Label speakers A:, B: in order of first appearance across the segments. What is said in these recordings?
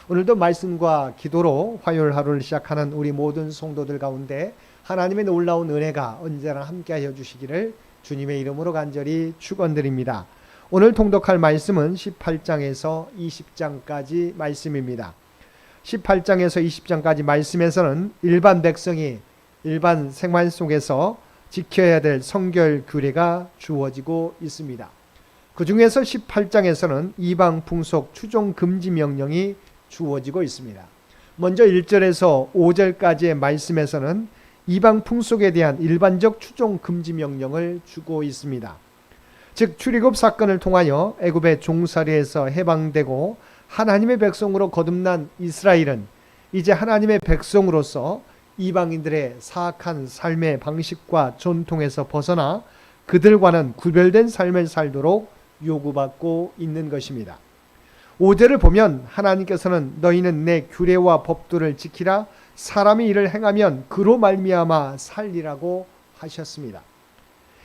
A: 오늘도 말씀과 기도로 화요일 하루를 시작하는 우리 모든 성도들 가운데 하나님의 놀라운 은혜가 언제나 함께하여 주시기를 주님의 이름으로 간절히 축원드립니다. 오늘 통독할 말씀은 18장에서 20장까지 말씀입니다. 18장에서 20장까지 말씀에서는 일반 백성이 일반 생활 속에서 지켜야 될 성결 규례가 주어지고 있습니다. 그 중에서 18장에서는 이방 풍속 추종 금지 명령이 주어지고 있습니다. 먼저 1절에서 5절까지의 말씀에서는 이방 풍속에 대한 일반적 추종 금지 명령을 주고 있습니다. 즉 출애굽 사건을 통하여 애굽의 종살이에서 해방되고 하나님의 백성으로 거듭난 이스라엘은 이제 하나님의 백성으로서 이방인들의 사악한 삶의 방식과 전통에서 벗어나 그들과는 구별된 삶을 살도록 요구받고 있는 것입니다. 5절을 보면 하나님께서는 너희는 내 규례와 법도를 지키라 사람이 이를 행하면 그로 말미암아 살리라고 하셨습니다.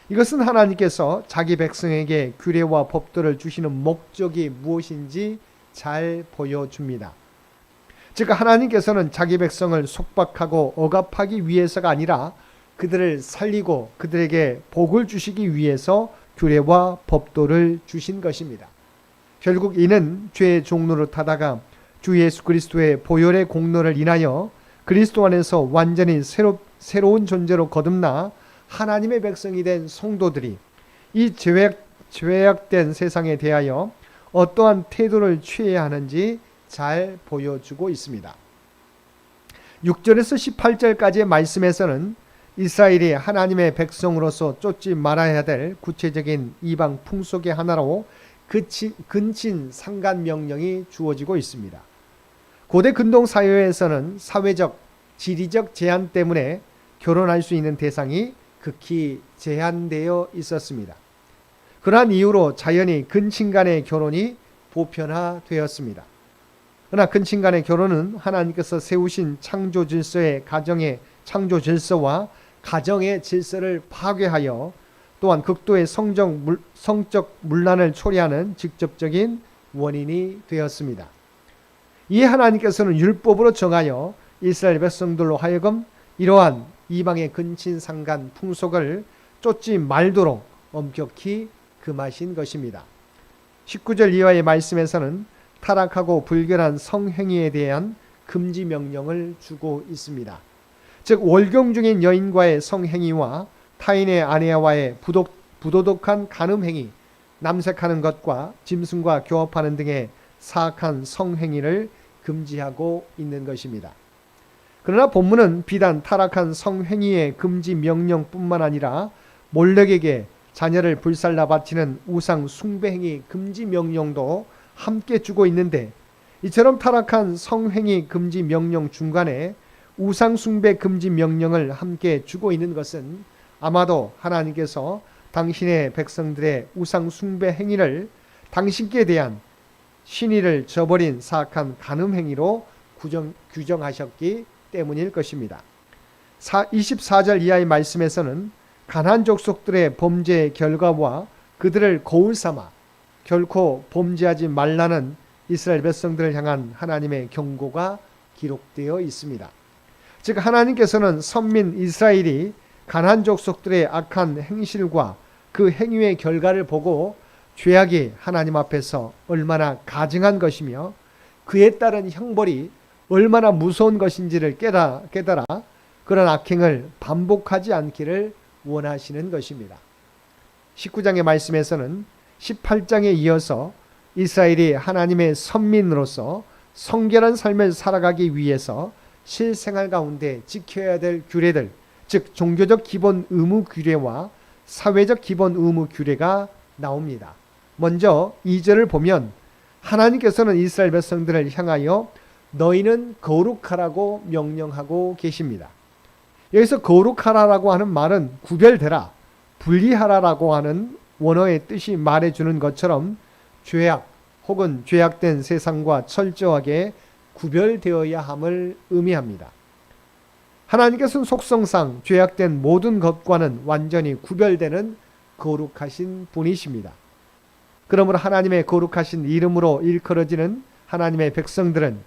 A: 이것은 하나님께서 자기 백성에게 규례와 법도를 주시는 목적이 무엇인지 잘 보여줍니다. 즉 하나님께서는 자기 백성을 속박하고 억압하기 위해서가 아니라 그들을 살리고 그들에게 복을 주시기 위해서 규례와 법도를 주신 것입니다. 결국 이는 죄의 종로로 타다가 주 예수 그리스도의 보혈의 공로를 인하여 그리스도 안에서 완전히 새로운 존재로 거듭나 하나님의 백성이 된 성도들이 이 죄악된 세상에 대하여 어떠한 태도를 취해야 하는지 잘 보여주고 있습니다. 6절에서 18절까지의 말씀에서는 이스라엘이 하나님의 백성으로서 쫓지 말아야 될 구체적인 이방 풍속의 하나로 근친 상간 명령이 주어지고 있습니다. 고대 근동 사회에서는 사회적, 지리적 제한 때문에 결혼할 수 있는 대상이 극히 제한되어 있었습니다. 그러한 이유로 자연히 근친 간의 결혼이 보편화되었습니다. 그러나 근친 간의 결혼은 하나님께서 세우신 창조 질서의 가정의 창조 질서와 가정의 질서를 파괴하여 또한 극도의 성적 문란을 초래하는 직접적인 원인이 되었습니다. 이에 하나님께서는 율법으로 정하여 이스라엘 백성들로 하여금 이러한 이방의 근친상간 풍속을 쫓지 말도록 엄격히 금하신 것입니다. 19절 이하의 말씀에서는 타락하고 불결한 성행위에 대한 금지 명령을 주고 있습니다. 즉 월경 중인 여인과의 성행위와 타인의 아내와의 부도덕한 간음행위, 남색하는 것과 짐승과 교합하는 등의 사악한 성행위를 금지하고 있는 것입니다. 그러나 본문은 비단 타락한 성행위의 금지 명령뿐만 아니라 몰렉에게 자녀를 불살라 바치는 우상 숭배행위 금지 명령도 함께 주고 있는데 이처럼 타락한 성행위 금지 명령 중간에 우상 숭배 금지 명령을 함께 주고 있는 것은 아마도 하나님께서 당신의 백성들의 우상 숭배 행위를 당신께 대한 신의를 저버린 사악한 간음 행위로 규정하셨기 때문일 것입니다. 24절 이하의 말씀에서는 가나안 족속들의 범죄의 결과와 그들을 거울 삼아 결코 범죄하지 말라는 이스라엘 백성들을 향한 하나님의 경고가 기록되어 있습니다. 즉 하나님께서는 선민 이스라엘이 가나안 족속들의 악한 행실과 그 행위의 결과를 보고 죄악이 하나님 앞에서 얼마나 가증한 것이며 그에 따른 형벌이 얼마나 무서운 것인지를 깨달아 그런 악행을 반복하지 않기를 원하시는 것입니다. 19장의 말씀에서는 18장에 이어서 이스라엘이 하나님의 선민으로서 성결한 삶을 살아가기 위해서 실생활 가운데 지켜야 될 규례들, 즉 종교적 기본 의무 규례와 사회적 기본 의무 규례가 나옵니다. 먼저 2절을 보면 하나님께서는 이스라엘 백성들을 향하여 너희는 거룩하라고 명령하고 계십니다. 여기서 거룩하라라고 하는 말은 구별되라, 분리하라라고 하는 원어의 뜻이 말해주는 것처럼 죄악 혹은 죄악된 세상과 철저하게 구별되어야 함을 의미합니다. 하나님께서는 속성상 죄악된 모든 것과는 완전히 구별되는 거룩하신 분이십니다. 그러므로 하나님의 거룩하신 이름으로 일컬어지는 하나님의 백성들은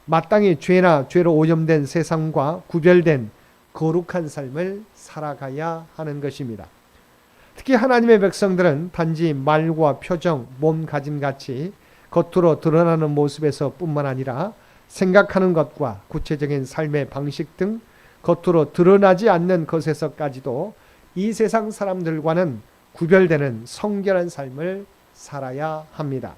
A: 마땅히 죄나 죄로 오염된 세상과 구별된 거룩한 삶을 살아가야 하는 것입니다. 특히 하나님의 백성들은 단지 말과 표정, 몸가짐같이 겉으로 드러나는 모습에서 뿐만 아니라 생각하는 것과 구체적인 삶의 방식 등 겉으로 드러나지 않는 것에서까지도 이 세상 사람들과는 구별되는 성결한 삶을 살아야 합니다.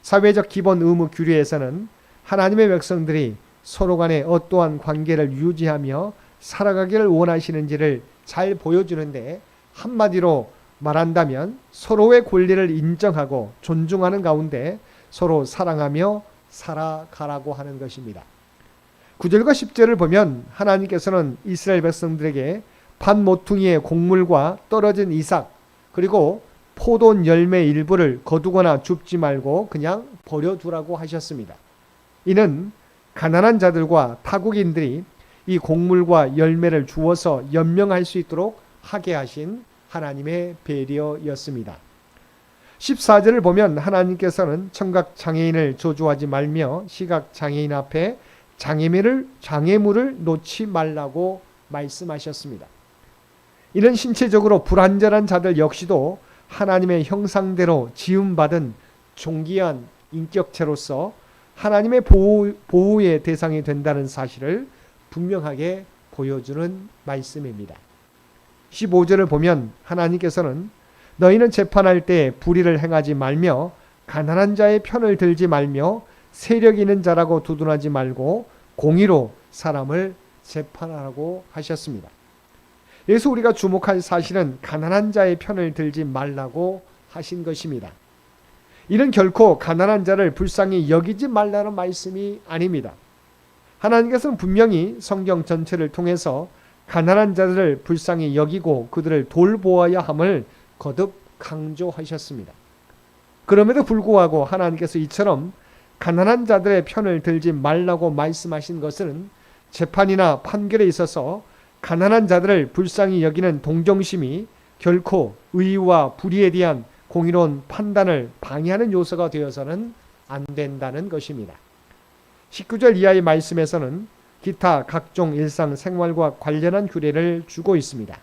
A: 사회적 기본 의무 규례에서는 하나님의 백성들이 서로 간에 어떠한 관계를 유지하며 살아가기를 원하시는지를 잘 보여주는데, 한마디로 말한다면 서로의 권리를 인정하고 존중하는 가운데 서로 사랑하며 살아가라고 하는 것입니다. 9절과 10절을 보면 하나님께서는 이스라엘 백성들에게 밭 모퉁이의 곡물과 떨어진 이삭, 그리고 포도 열매 일부를 거두거나 줍지 말고 그냥 버려두라고 하셨습니다. 이는 가난한 자들과 타국인들이 이 곡물과 열매를 주어서 연명할 수 있도록 하게 하신 하나님의 배려였습니다. 14절을 보면 하나님께서는 청각 장애인을 저주하지 말며 시각 장애인 앞에 장애물을 놓지 말라고 말씀하셨습니다. 이는 신체적으로 불완전한 자들 역시도 하나님의 형상대로 지음받은 존귀한 인격체로서 하나님의 보호의 대상이 된다는 사실을 분명하게 보여주는 말씀입니다. 15절을 보면 하나님께서는 너희는 재판할 때 불의를 행하지 말며 가난한 자의 편을 들지 말며 세력 있는 자라고 두둔하지 말고 공의로 사람을 재판하라고 하셨습니다. 여기서 우리가 주목할 사실은 가난한 자의 편을 들지 말라고 하신 것입니다. 이는 결코 가난한 자를 불쌍히 여기지 말라는 말씀이 아닙니다. 하나님께서는 분명히 성경 전체를 통해서 가난한 자들을 불쌍히 여기고 그들을 돌보아야 함을 거듭 강조하셨습니다. 그럼에도 불구하고 하나님께서 이처럼 가난한 자들의 편을 들지 말라고 말씀하신 것은 재판이나 판결에 있어서 가난한 자들을 불쌍히 여기는 동정심이 결코 의와 불의에 대한 공의로운 판단을 방해하는 요소가 되어서는 안 된다는 것입니다. 19절 이하의 말씀에서는 기타 각종 일상생활과 관련한 규례를 주고 있습니다.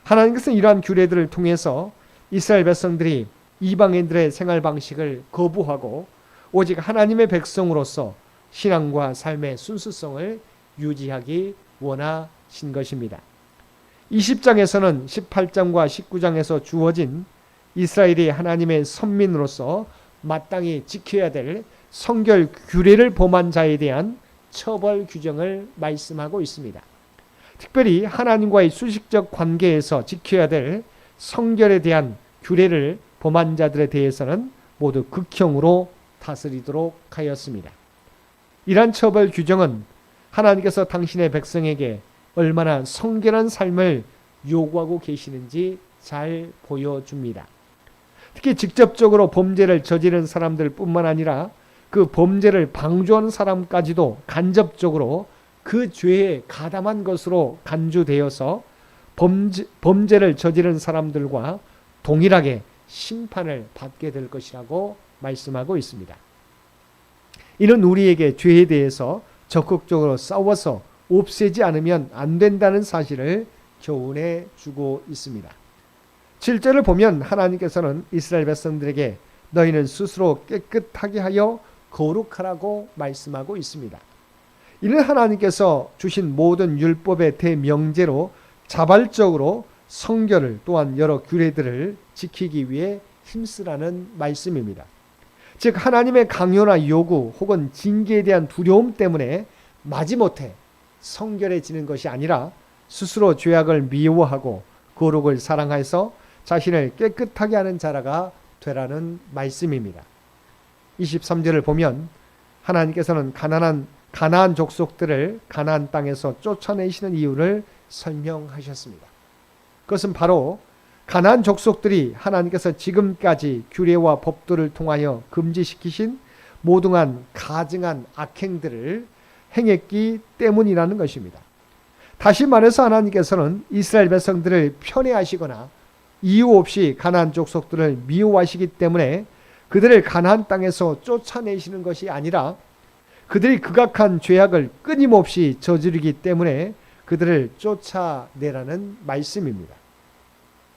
A: 하나님께서는 이러한 규례들을 통해서 이스라엘 백성들이 이방인들의 생활 방식을 거부하고 오직 하나님의 백성으로서 신앙과 삶의 순수성을 유지하기 원하신 것입니다. 20장에서는 18장과 19장에서 주어진 이스라엘이 하나님의 선민으로서 마땅히 지켜야 될 성결 규례를 범한 자에 대한 처벌 규정을 말씀하고 있습니다. 특별히 하나님과의 수식적 관계에서 지켜야 될 성결에 대한 규례를 범한 자들에 대해서는 모두 극형으로 다스리도록 하였습니다. 이러한 처벌 규정은 하나님께서 당신의 백성에게 얼마나 성결한 삶을 요구하고 계시는지 잘 보여줍니다. 특히 직접적으로 범죄를 저지른 사람들 뿐만 아니라 그 범죄를 방조한 사람까지도 간접적으로 그 죄에 가담한 것으로 간주되어서 범죄를 저지른 사람들과 동일하게 심판을 받게 될 것이라고 말씀하고 있습니다. 이는 우리에게 죄에 대해서 적극적으로 싸워서 없애지 않으면 안 된다는 사실을 교훈해 주고 있습니다. 7절을 보면 하나님께서는 이스라엘 백성들에게 너희는 스스로 깨끗하게 하여 거룩하라고 말씀하고 있습니다. 이는 하나님께서 주신 모든 율법의 대명제로 자발적으로 성결을 또한 여러 규례들을 지키기 위해 힘쓰라는 말씀입니다. 즉 하나님의 강요나 요구 혹은 징계에 대한 두려움 때문에 마지못해 성결해지는 것이 아니라 스스로 죄악을 미워하고 거룩을 사랑해서 자신을 깨끗하게 하는 자라가 되라는 말씀입니다. 23절을 보면 하나님께서는 가나안 족속들을 가나안 땅에서 쫓아내시는 이유를 설명하셨습니다. 그것은 바로 가나안 족속들이 하나님께서 지금까지 규례와 법도를 통하여 금지시키신 모든 가증한 악행들을 행했기 때문이라는 것입니다. 다시 말해서 하나님께서는 이스라엘 백성들을 편애하시거나 이유 없이 가나안 족속들을 미워하시기 때문에 그들을 가나안 땅에서 쫓아내시는 것이 아니라 그들이 극악한 죄악을 끊임없이 저지르기 때문에 그들을 쫓아내라는 말씀입니다.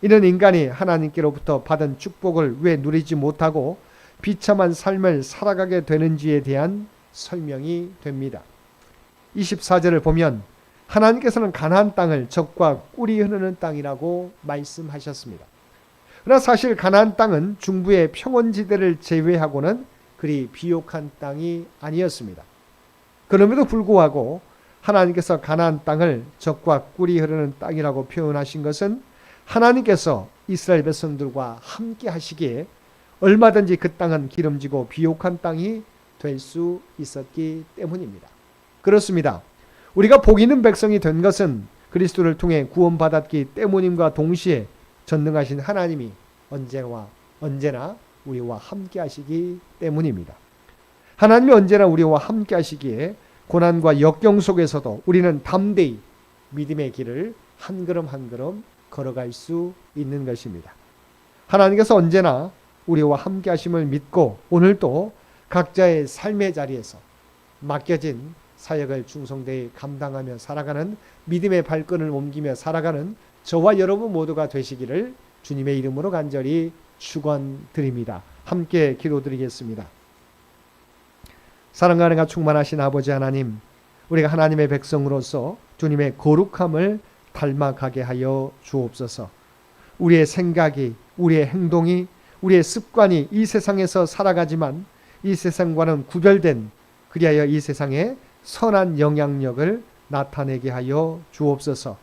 A: 이는 인간이 하나님께로부터 받은 축복을 왜 누리지 못하고 비참한 삶을 살아가게 되는지에 대한 설명이 됩니다. 24절을 보면 하나님께서는 가나안 땅을 젖과 꿀이 흐르는 땅이라고 말씀하셨습니다. 그러나 사실 가나안 땅은 중부의 평원지대를 제외하고는 그리 비옥한 땅이 아니었습니다. 그럼에도 불구하고 하나님께서 가나안 땅을 젖과 꿀이 흐르는 땅이라고 표현하신 것은 하나님께서 이스라엘 백성들과 함께 하시기에 얼마든지 그 땅은 기름지고 비옥한 땅이 될 수 있었기 때문입니다. 그렇습니다. 우리가 복 있는 백성이 된 것은 그리스도를 통해 구원받았기 때문임과 동시에 전능하신 하나님이 언제나 우리와 함께 하시기 때문입니다. 하나님이 언제나 우리와 함께 하시기에 고난과 역경 속에서도 우리는 담대히 믿음의 길을 한 걸음 한 걸음 걸어갈 수 있는 것입니다. 하나님께서 언제나 우리와 함께 하심을 믿고 오늘도 각자의 삶의 자리에서 맡겨진 사역을 충성되이 감당하며 살아가는 믿음의 발걸음을 옮기며 살아가는 저와 여러분 모두가 되시기를 주님의 이름으로 간절히 축원드립니다. 함께 기도드리겠습니다. 사랑과 은혜가 충만하신 아버지 하나님, 우리가 하나님의 백성으로서 주님의 거룩함을 닮아가게 하여 주옵소서. 우리의 생각이, 우리의 행동이, 우리의 습관이 이 세상에서 살아가지만 이 세상과는 구별된, 그리하여 이 세상에 선한 영향력을 나타내게 하여 주옵소서.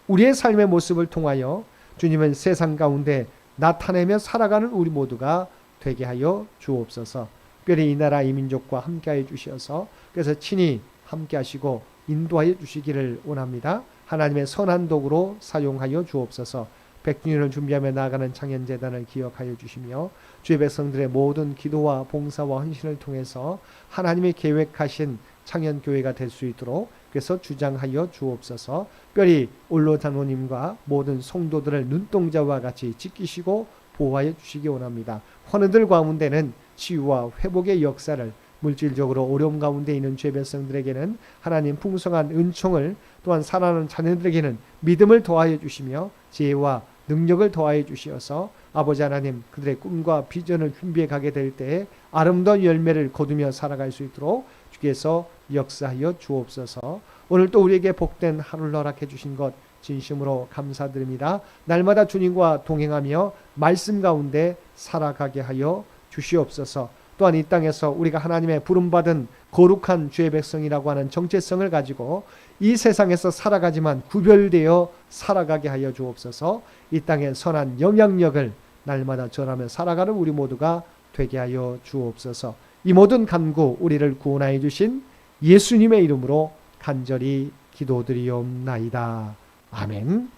A: 우리의 삶의 모습을 통하여 주님은 세상 가운데 나타내며 살아가는 우리 모두가 되게 하여 주옵소서. 특별히 이 나라 이 민족과 함께하여 주셔서 그래서 친히 함께하시고 인도하여 주시기를 원합니다. 하나님의 선한 도구로 사용하여 주옵소서. 백주년을 준비하며 나아가는 창현재단을 기억하여 주시며 주의 백성들의 모든 기도와 봉사와 헌신을 통해서 하나님의 계획하신 창현교회가 될 수 있도록 그래서 주장하여 주옵소서. 특별히 올로 장로님과 모든 성도들을 눈동자와 같이 지키시고 보호하여 주시기 원합니다. 환우들 가운데는 치유와 회복의 역사를, 물질적으로 어려움 가운데 있는 죄 백성들에게는 하나님 풍성한 은총을, 또한 사랑하는 자녀들에게는 믿음을 더하여 주시며 지혜와 능력을 더하여 주시어서 아버지 하나님 그들의 꿈과 비전을 준비해 가게 될 때에 아름다운 열매를 거두며 살아갈 수 있도록 주께서 역사하여 주옵소서. 오늘 또 우리에게 복된 하루를 허락해 주신 것 진심으로 감사드립니다. 날마다 주님과 동행하며 말씀 가운데 살아가게 하여 주시옵소서. 또한 이 땅에서 우리가 하나님의 부름받은 거룩한 주의 백성이라고 하는 정체성을 가지고 이 세상에서 살아가지만 구별되어 살아가게 하여 주옵소서. 이 땅의 선한 영향력을 날마다 전하며 살아가는 우리 모두가 되게 하여 주옵소서. 이 모든 간구 우리를 구원하여 주신 예수님의 이름으로 간절히 기도드리옵나이다. 아멘.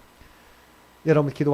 A: 여러분 기도